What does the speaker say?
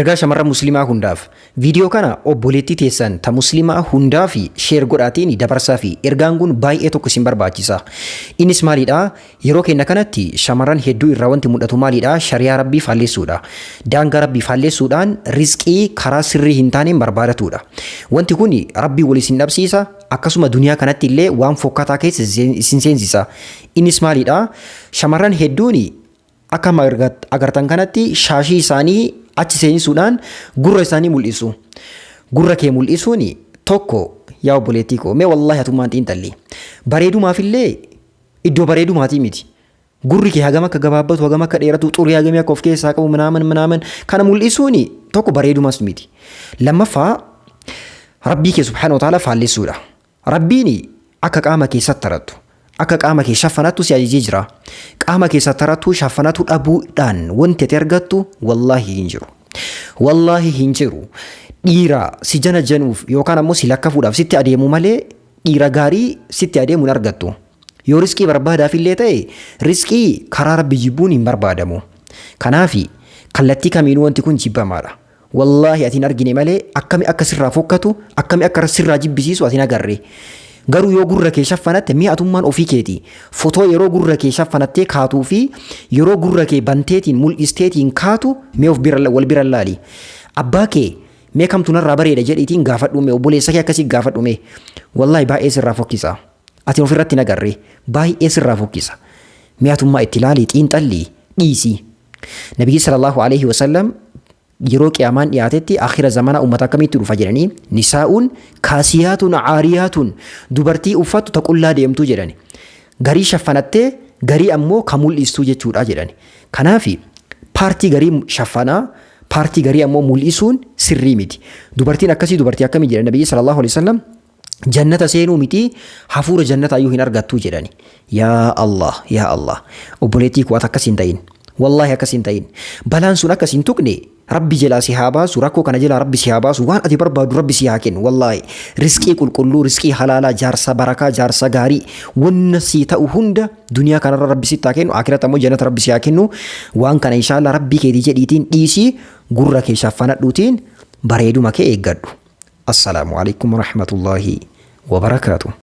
Ergaa shamarran musliimaa hundaaf viidiyoo kana obboleettii teessan ta musliimaa hundaa fi sheer godhaatiin dabarsaa fi ergaan kun baay'ee tokko isin barbaachisa. Innis maalidha? Yeroo kenna kanatti shamarran hedduu irraa wanti mul'atu maalidha? Shariyaa rabbii faalleessuudha. Daangaa rabbii faalleessuudhaan rizqii karaa sirrii hin taaneen barbaadatudha. Wanti kun rabbii wal isin dhabsiisa. Akkasuma duniyaa kanatti illee waan fokkataa keessa isin seensisa. Innis maalidha? Shamarran hedduun akka agartan kanatti shaashii isaanii achi seensuudhaan gurra isaanii mul'isu. Gurra kee mul'isuun tokko yaa obboleettii koo mee wallahi atummaan xiinxalli. Bareedumaaf illee iddoo bareedumaatii miti. Gurri kee hagam akka gabaabbatu hagam akka dheeratu xurii hagamii akka of keessaa qabu manaaman kana mul'isuun tokko bareedumaas miti. Lammaffaa rabbii kee subhaanahu wa ta'ala faalleessuudha. Rabbiin akka qaama keessatti tarattu. Akka qaama kee shaffanattu si ajajee jira. Qaama keessatti tarattu shaffanatu dhabuudhaan wanti ati argattu wallahi hin jiru. Wallahi hin jiru. Dhiira si jana januuf yookaan ammoo si lakkafuudhaaf sitti adeemu malee dhiira gaarii sitti adeemu hin argattu. Yoo riskii barbaadaaf illee ta'e riskii karaa rabbi jibbuun hin barbaadamu. Kanaafi kallattii kamiinuu wanti kun jibbamaadha. Wallahi ati hin argine malee akkami akka sirraa fokkatu akkami akka sirraa jibbisiisu ati hin agarre. Garuu yoo gurra kee shaffanatte mi'atummaan ofii keeti. Fotoo yeroo gurra kee shaffanattee kaatuu fi yeroo gurra kee banteetiin mul'isteetiin kaatu mee wal bira laali. Abbaa kee mee kamtu narraa bareeda jedhiitiin gaafadhume obboleessa kee akkasii gaafadhume. Wallahi baay'ee sirraa fokkisa. Ati ofirratti hin agarre baay'ee sirraa fokkisa. Mi'atummaa itti ilaali xiinxalli dhiisi. Nabiyyi sallallahu alaihi wasallam yeroo qiyaamaan dhiyaatetti akhira zamana ummata akkamitti dhufa jedhanii nisaa'uun kaasiyaatun caariyaatun dubartii uffattu ta qullaa deemtuu jedhani. Garii shaffanattee garii ammoo ka mul'istuu jechuudha jedhani. Kanaafi paartii garii shaffanaa paartii garii ammoo mul'isuun sirrii miti. Dubartiin akkasii dubartii akkamii jedhan Nabiyyi sallallahu alaihi wasallam jannata seenuu miti hafuura jannata iyyuu hin argattuu jedhani. Yaa Allah obboleettii koo akkasiin ta'in. Wallahi akkasiin ta'in. Balaan sun akkasiin tuqne rabbi jalaa si haa baasu rakkoo kana jalaa rabbi si haa baasu waan ati barbaadu rabbi si haa kennu. Wallahi riskii qulqulluu riskii halaalaa jaarsa barakaa jaarsa gaarii wanna si ta'u hunda duniyaa kanarra rabbi sitti haa kennu akhirat ammoo jannata rabbi si haa kennu. Waan kana inshallah rabbi keetii jedhiitiin dhiisii gurra kee shaffanadhuutiin bareeduma kee eeggadhu. Assalaamu alaikum warahmatullahi wabarakaatuh.